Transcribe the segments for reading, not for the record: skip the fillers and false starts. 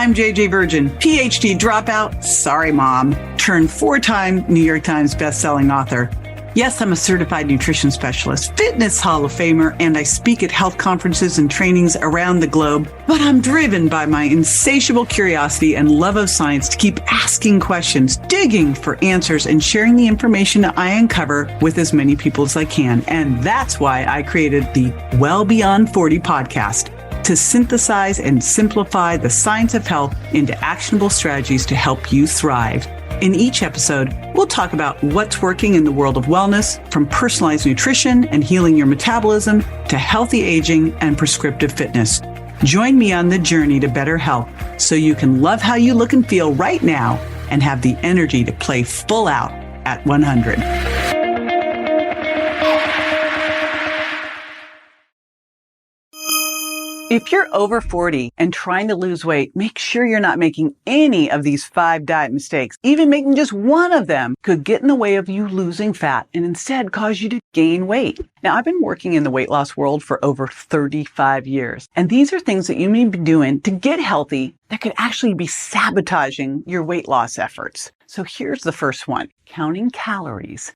I'm JJ Virgin, PhD dropout, sorry mom, turned 4-time New York Times bestselling author. Yes, I'm a certified nutrition specialist, fitness Hall of Famer, and I speak at health conferences and trainings around the globe. But I'm driven by my insatiable curiosity and love of science to keep asking questions, digging for answers, and sharing the information I uncover with as many people as I can. And that's why I created the Well Beyond 40 podcast, to synthesize and simplify the science of health into actionable strategies to help you thrive. In each episode, we'll talk about what's working in the world of wellness, from personalized nutrition and healing your metabolism to healthy aging and prescriptive fitness. Join me on the journey to better health so you can love how you look and feel right now and have the energy to play full out at 100. If you're over 40 and trying to lose weight, make sure you're not making any of these 5 diet mistakes. Even making just one of them could get in the way of you losing fat and instead cause you to gain weight. Now, I've been working in the weight loss world for over 35 years, and these are things that you may be doing to get healthy that could actually be sabotaging your weight loss efforts. So here's the first one: counting calories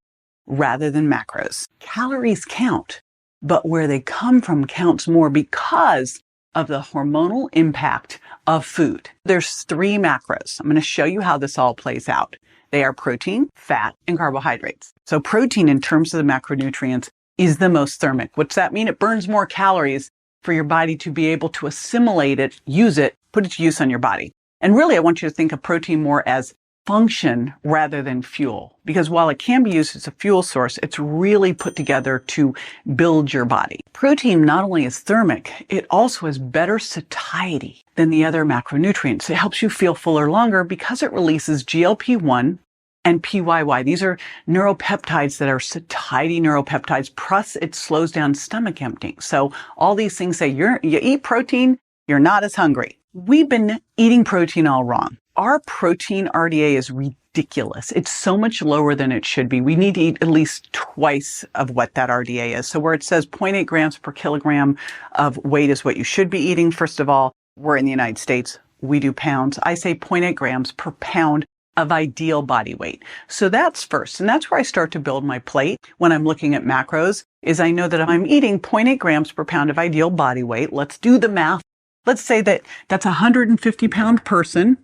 rather than macros. Calories count, but where they come from counts more because of the hormonal impact of food. There's 3 macros. I'm going to show you how this all plays out. They are protein, fat, and carbohydrates. So protein, in terms of the macronutrients, is the most thermic. What's that mean? It burns more calories for your body to be able to assimilate it, use it, put it to use on your body. And really, I want you to think of protein more as function rather than fuel, because while it can be used as a fuel source, it's really put together to build your body. Protein not only is thermic, it also has better satiety than the other macronutrients. It helps you feel fuller longer because it releases GLP-1 and PYY. These are neuropeptides that are satiety neuropeptides, plus it slows down stomach emptying. So all these things say you eat protein, you're not as hungry. We've been eating protein all wrong. Our protein RDA is ridiculous. It's so much lower than it should be. We need to eat at least twice of what that RDA is. So where it says 0.8 grams per kilogram of weight is what you should be eating, first of all, we're in the United States. We do pounds. I say 0.8 grams per pound of ideal body weight. So that's first. And that's where I start to build my plate when I'm looking at macros, is I know that if I'm eating 0.8 grams per pound of ideal body weight, let's do the math. Let's say that that's a 150-pound person.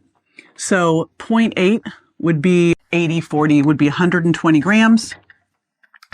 So 0.8 would be 80-40, would be 120 grams.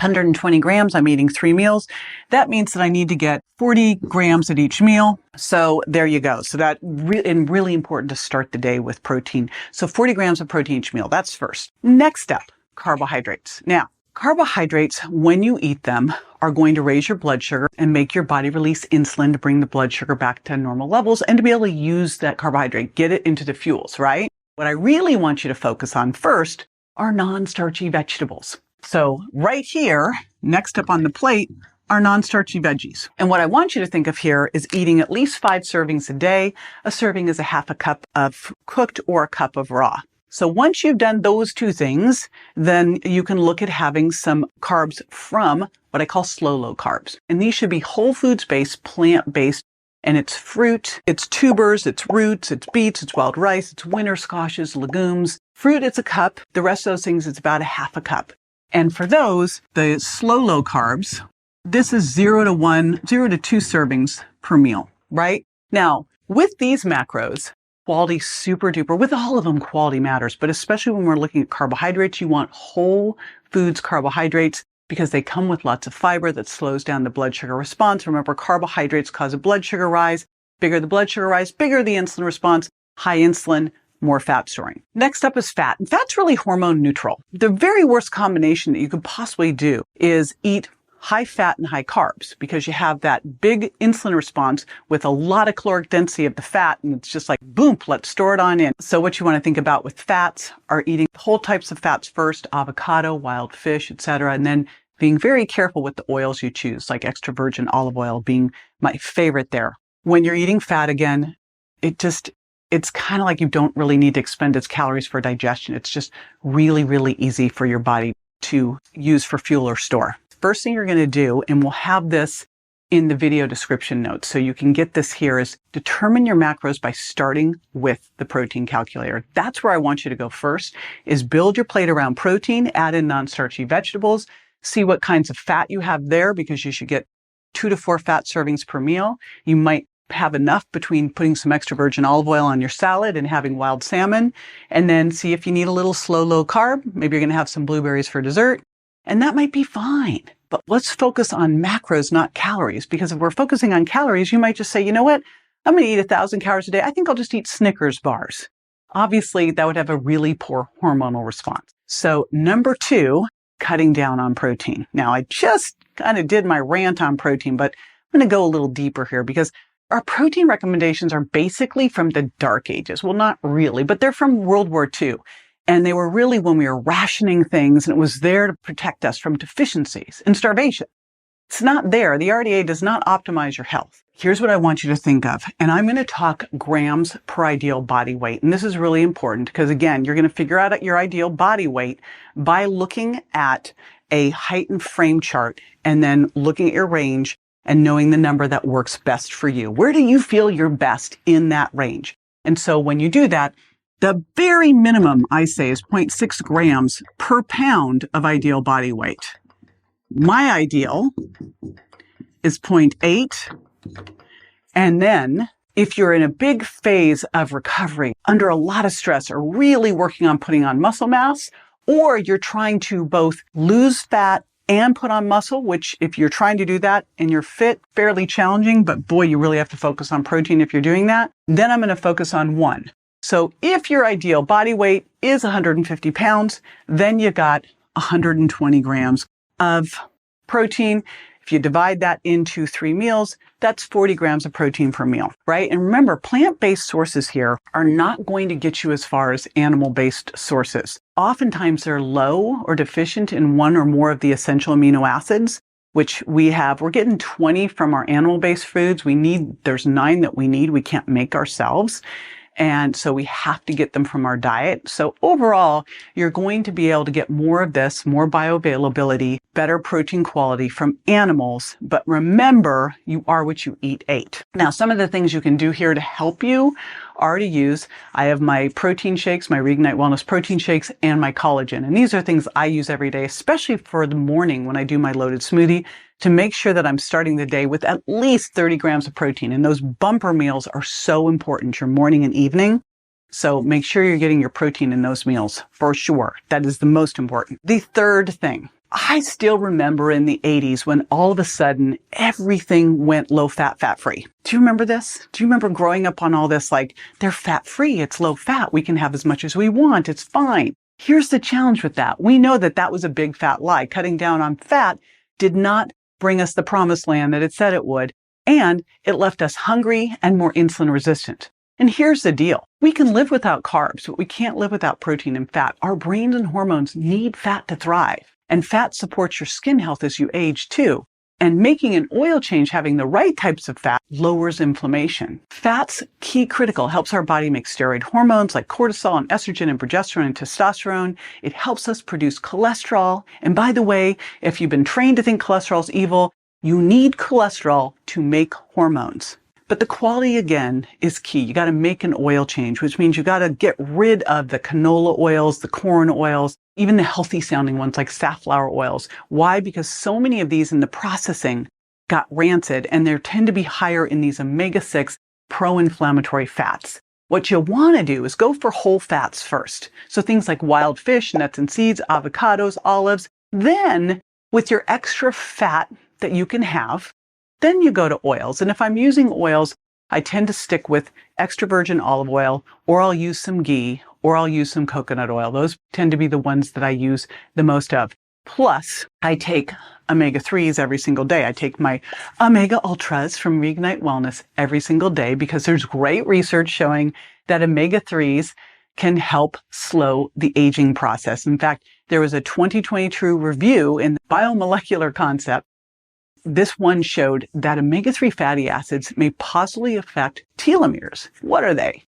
120 grams, I'm eating 3 meals. That means that I need to get 40 grams at each meal. So there you go. So that really important to start the day with protein. So 40 grams of protein each meal. That's first. Next up, carbohydrates. Now, carbohydrates, when you eat them, are going to raise your blood sugar and make your body release insulin to bring the blood sugar back to normal levels and to be able to use that carbohydrate, get it into the fuels, right? What I really want you to focus on first are non-starchy vegetables. So right here, next up on the plate, are non-starchy veggies. And what I want you to think of here is eating at least 5 servings a day. A serving is a half a cup of cooked or a cup of raw. So once you've done those 2 things, then you can look at having some carbs from what I call low carbs. And these should be whole foods-based, plant-based, and it's fruit, it's tubers, it's roots, it's beets, it's wild rice, it's winter squashes, legumes. Fruit, it's a cup. The rest of those things, it's about a half a cup. And for those, the low carbs, this is 0 to 2 servings per meal, right? Now, with these macros, quality super duper. With all of them, quality matters, but especially when we're looking at carbohydrates, you want whole foods carbohydrates because they come with lots of fiber that slows down the blood sugar response. Remember, carbohydrates cause a blood sugar rise. Bigger the blood sugar rise, bigger the insulin response. High insulin, more fat storing. Next up is fat. And fat's really hormone neutral. The very worst combination that you could possibly do is eat high fat and high carbs, because you have that big insulin response with a lot of caloric density of the fat, and it's just like, boom, let's store it on in. So what you want to think about with fats are eating whole types of fats first, avocado, wild fish, etc., and then being very careful with the oils you choose, like extra virgin olive oil being my favorite there. When you're eating fat, again, it's kind of like you don't really need to expend its calories for digestion. It's just really, really easy for your body to use for fuel or store. First thing you're going to do, and we'll have this in the video description notes. So you can get this here is determine your macros by starting with the protein calculator. That's where I want you to go first, is build your plate around protein, add in non-starchy vegetables, see what kinds of fat you have there, because you should get 2 to 4 fat servings per meal. You might have enough between putting some extra virgin olive oil on your salad and having wild salmon, and then see if you need a little slow, low carb. Maybe you're going to have some blueberries for dessert, and that might be fine. But let's focus on macros, not calories, because if we're focusing on calories, you might just say, you know what? I'm going to eat 1,000 calories a day. I think I'll just eat Snickers bars. Obviously, that would have a really poor hormonal response. So number 2, cutting down on protein. Now, I just kind of did my rant on protein, but I'm going to go a little deeper here because our protein recommendations are basically from the dark ages. Well, not really, but they're from World War II. And they were really when we were rationing things, and it was there to protect us from deficiencies and starvation. It's not there. The RDA does not optimize your health. Here's what I want you to think of. And I'm going to talk grams per ideal body weight. And this is really important because, again, you're going to figure out your ideal body weight by looking at a height and frame chart and then looking at your range and knowing the number that works best for you. Where do you feel you're best in that range? And so when you do that, the very minimum, I say, is 0.6 grams per pound of ideal body weight. My ideal is 0.8. And then if you're in a big phase of recovery, under a lot of stress, or really working on putting on muscle mass, or you're trying to both lose fat and put on muscle, which if you're trying to do that and you're fit, fairly challenging, but boy, you really have to focus on protein if you're doing that, then I'm going to focus on 1. So if your ideal body weight is 150 pounds, then you got 120 grams of protein. If you divide that into 3 meals, that's 40 grams of protein per meal, right? And remember, plant-based sources here are not going to get you as far as animal-based sources. Oftentimes they're low or deficient in one or more of the essential amino acids, which we're getting 20 from our animal-based foods. There's 9 that we need. We can't make ourselves. And so we have to get them from our diet. So overall, you're going to be able to get more of this, more bioavailability, better protein quality from animals. But remember, you are what you eat 8. Now, some of the things you can do here to help you are to use, I have my protein shakes, my Reignite Wellness protein shakes, and my collagen. And these are things I use every day, especially for the morning when I do my loaded smoothie, to make sure that I'm starting the day with at least 30 grams of protein. And those bumper meals are so important, your morning and evening. So make sure you're getting your protein in those meals for sure. That is the most important. The third thing, I still remember in the 80s when all of a sudden everything went low fat, fat free. Do you remember this? Do you remember growing up on all this, like, they're fat free, it's low fat, we can have as much as we want, it's fine. Here's the challenge with that. We know that that was a big fat lie. Cutting down on fat did not bring us the promised land that it said it would, and it left us hungry and more insulin resistant. And here's the deal. We can live without carbs, but we can't live without protein and fat. Our brains and hormones need fat to thrive, and fat supports your skin health as you age too. And making an oil change, having the right types of fat, lowers inflammation. Fat's key critical, helps our body make steroid hormones like cortisol and estrogen and progesterone and testosterone. It helps us produce cholesterol. And by the way, if you've been trained to think cholesterol is evil, you need cholesterol to make hormones. But the quality, again, is key. You got to make an oil change, which means you got to get rid of the canola oils, the corn oils, even the healthy sounding ones like safflower oils. Why? Because so many of these in the processing got rancid, and they tend to be higher in these omega-6 pro-inflammatory fats. What you want to do is go for whole fats first. So things like wild fish, nuts and seeds, avocados, olives. Then with your extra fat that you can have, then you go to oils. And if I'm using oils, I tend to stick with extra virgin olive oil, or I'll use some ghee, or I'll use some coconut oil. Those tend to be the ones that I use the most of. Plus, I take omega-3s every single day. I take my omega ultras from Reignite Wellness every single day because there's great research showing that omega-3s can help slow the aging process. In fact, there was a 2022 review in the Biomolecular Concept. This one showed that omega-3 fatty acids may possibly affect telomeres. What are they?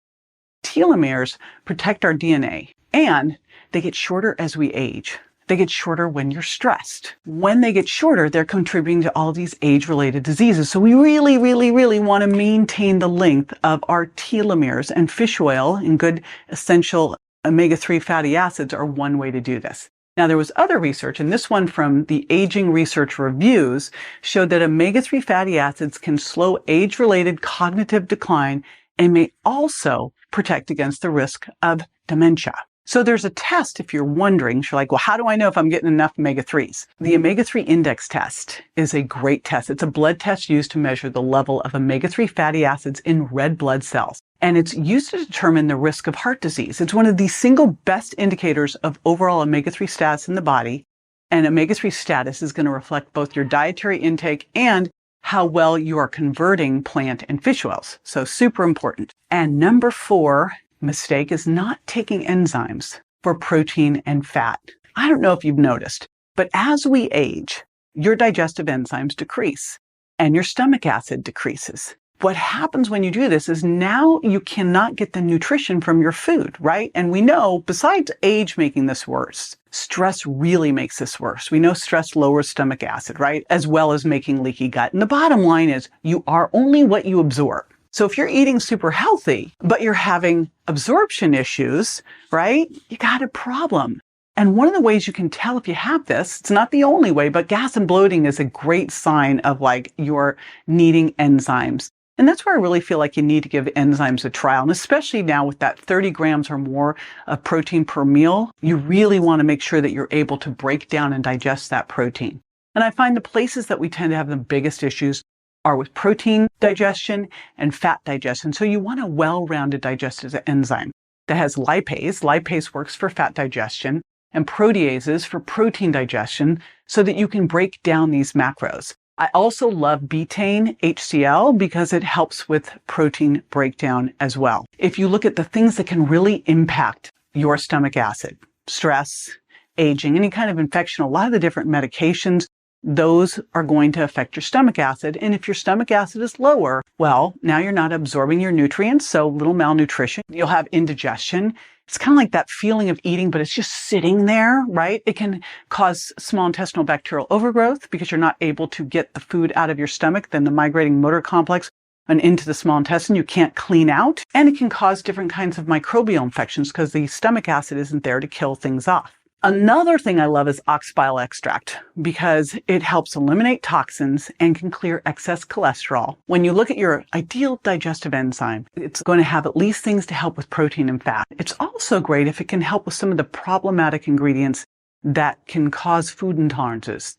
Telomeres protect our DNA, and they get shorter as we age. They get shorter when you're stressed. When they get shorter, they're contributing to all these age-related diseases. So we really, really, really want to maintain the length of our telomeres, and fish oil and good essential omega-3 fatty acids are one way to do this. Now, there was other research, and this one from the Aging Research Reviews showed that omega-3 fatty acids can slow age-related cognitive decline and may also protect against the risk of dementia. So there's a test if you're wondering. You're like, well, how do I know if I'm getting enough omega-3s? The omega-3 index test is a great test. It's a blood test used to measure the level of omega-3 fatty acids in red blood cells. And it's used to determine the risk of heart disease. It's one of the single best indicators of overall omega-3 status in the body. And omega-3 status is going to reflect both your dietary intake and how well you are converting plant and fish oils. So super important. And number 4 mistake is not taking enzymes for protein and fat. I don't know if you've noticed, but as we age, your digestive enzymes decrease and your stomach acid decreases. What happens when you do this is now you cannot get the nutrition from your food, right? And we know, besides age making this worse, stress really makes this worse. We know stress lowers stomach acid, right? As well as making leaky gut. And the bottom line is you are only what you absorb. So if you're eating super healthy, but you're having absorption issues, right? You got a problem. And one of the ways you can tell if you have this, it's not the only way, but gas and bloating is a great sign of like you're needing enzymes. And that's where I really feel like you need to give enzymes a trial. And especially now with that 30 grams or more of protein per meal, you really want to make sure that you're able to break down and digest that protein. And I find the places that we tend to have the biggest issues are with protein digestion and fat digestion. So you want a well-rounded digestive enzyme that has lipase. Lipase works for fat digestion, and proteases for protein digestion so that you can break down these macros. I also love betaine HCl because it helps with protein breakdown as well. If you look at the things that can really impact your stomach acid, stress, aging, any kind of infection, a lot of the different medications, those are going to affect your stomach acid. And if your stomach acid is lower, well, now you're not absorbing your nutrients, so little malnutrition. You'll have indigestion. It's kind of like that feeling of eating, but it's just sitting there, right? It can cause small intestinal bacterial overgrowth because you're not able to get the food out of your stomach, then the migrating motor complex and into the small intestine you can't clean out. And it can cause different kinds of microbial infections because the stomach acid isn't there to kill things off. Another thing I love is ox bile extract because it helps eliminate toxins and can clear excess cholesterol. When you look at your ideal digestive enzyme, it's going to have at least things to help with protein and fat. It's also great if it can help with some of the problematic ingredients that can cause food intolerances,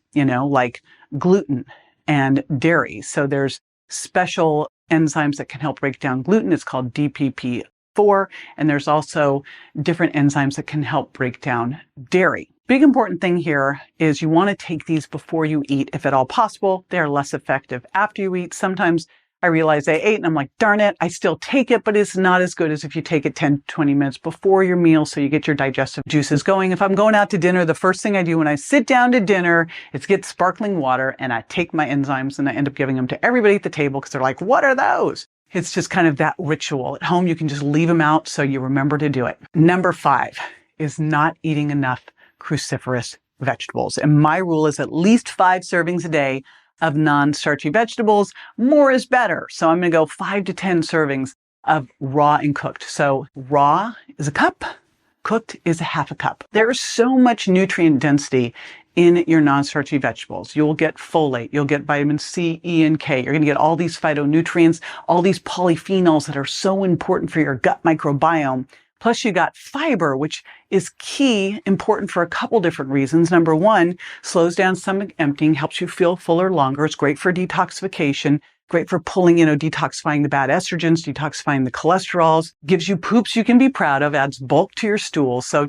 like gluten and dairy. So there's special enzymes that can help break down gluten. It's called DPP4, and there's also different enzymes that can help break down dairy. Big important thing here is you want to take these before you eat, if at all possible. They're less effective after you eat. Sometimes I realize I ate and I'm like, darn it, I still take it, but it's not as good as if you take it 10, 20 minutes before your meal so you get your digestive juices going. If I'm going out to dinner, the first thing I do when I sit down to dinner is get sparkling water and I take my enzymes and I end up giving them to everybody at the table because they're like, what are those? It's just kind of that ritual. At home, you can just leave them out so you remember to do it. Number 5 is not eating enough cruciferous vegetables. And my rule is at least 5 servings a day of non-starchy vegetables. More is better. So I'm going to go 5 to 10 servings of raw and cooked. So raw is a cup, cooked is a half a cup. There is so much nutrient density in your non-starchy vegetables. You'll get folate, you'll get vitamin C, E, and K. You're going to get all these phytonutrients, all these polyphenols that are so important for your gut microbiome. Plus you got fiber, which is key, important for a couple different reasons. Number 1, slows down stomach emptying, helps you feel fuller longer. It's great for detoxification, great for pulling, detoxifying the bad estrogens, detoxifying the cholesterols, gives you poops you can be proud of, adds bulk to your stool. So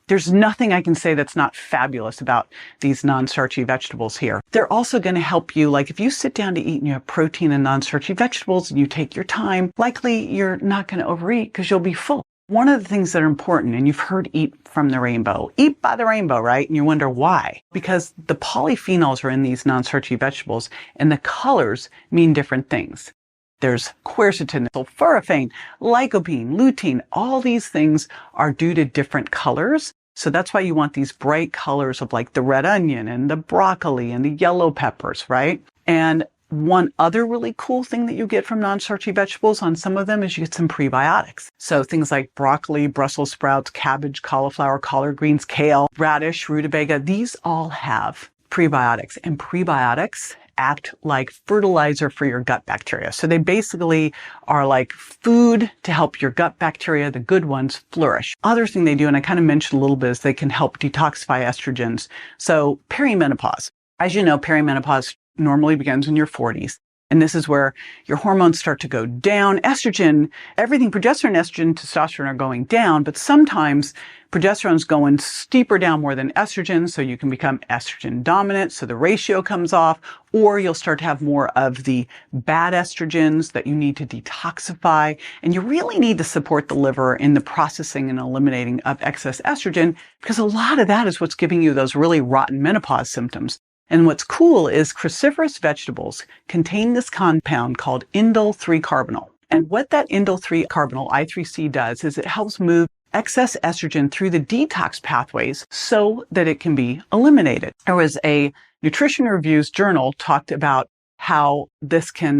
there's nothing I can say that's not fabulous about these non-starchy vegetables here. They're also going to help you, if you sit down to eat and you have protein and non-starchy vegetables and you take your time, likely you're not going to overeat because you'll be full. One of the things that are important, and you've heard eat from the rainbow, eat by the rainbow, right? And you wonder why? Because the polyphenols are in these non-starchy vegetables and the colors mean different things. There's quercetin, sulforaphane, lycopene, lutein. All these things are due to different colors. So that's why you want these bright colors of like the red onion and the broccoli and the yellow peppers, right? And one other really cool thing that you get from non-starchy vegetables on some of them is you get some prebiotics. So things like broccoli, Brussels sprouts, cabbage, cauliflower, collard greens, kale, radish, rutabaga, these all have prebiotics, and prebiotics act like fertilizer for your gut bacteria. So they basically are like food to help your gut bacteria, the good ones, flourish. Other thing they do, and I kind of mentioned a little bit, is they can help detoxify estrogens. So perimenopause. As you know, perimenopause normally begins in your 40s. And this is where your hormones start to go down. Estrogen, everything, progesterone, estrogen, testosterone are going down, but sometimes progesterone's going steeper down more than estrogen, so you can become estrogen dominant, so the ratio comes off, or you'll start to have more of the bad estrogens that you need to detoxify, and you really need to support the liver in the processing and eliminating of excess estrogen, because a lot of that is what's giving you those really rotten menopause symptoms. And what's cool is cruciferous vegetables contain this compound called indole 3-carbinol. And what that indole 3-carbinol, I3C, does is it helps move excess estrogen through the detox pathways so that it can be eliminated. There was a Nutrition Reviews journal talked about how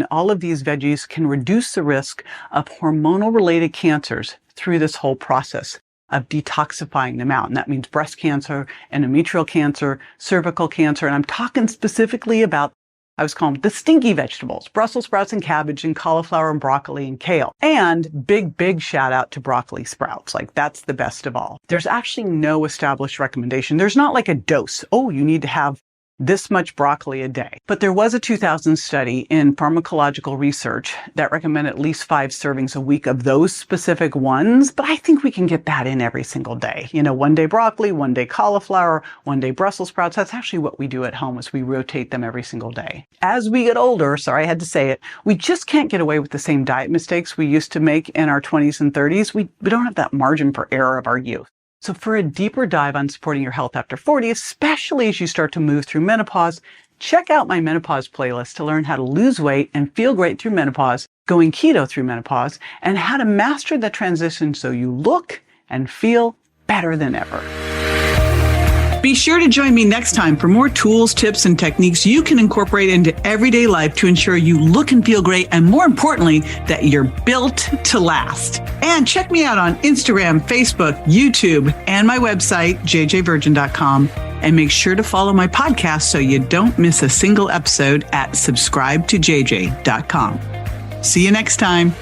all of these veggies can reduce the risk of hormonal-related cancers through this whole process of detoxifying them out. And that means breast cancer, endometrial cancer, cervical cancer. And I'm talking specifically about, I was calling them the stinky vegetables, Brussels sprouts and cabbage and cauliflower and broccoli and kale. And big shout out to broccoli sprouts. Like, that's the best of all. There's actually no established recommendation. There's not like a dose. Oh, you need to have this much broccoli a day. But there was a 2000 study in pharmacological research that recommended at least 5 servings a week of those specific ones. But I think we can get that in every single day. You know, one day broccoli, one day cauliflower, one day Brussels sprouts. That's actually what we do at home, is we rotate them every single day. As we get older, sorry, I had to say it, we just can't get away with the same diet mistakes we used to make in our 20s and 30s. We don't have that margin for error of our youth. So for a deeper dive on supporting your health after 40, especially as you start to move through menopause, check out my menopause playlist to learn how to lose weight and feel great through menopause, going keto through menopause, and how to master the transition so you look and feel better than ever. Be sure to join me next time for more tools, tips, and techniques you can incorporate into everyday life to ensure you look and feel great, and more importantly, that you're built to last. And check me out on Instagram, Facebook, YouTube, and my website, jjvirgin.com. And make sure to follow my podcast so you don't miss a single episode at subscribetojj.com. See you next time.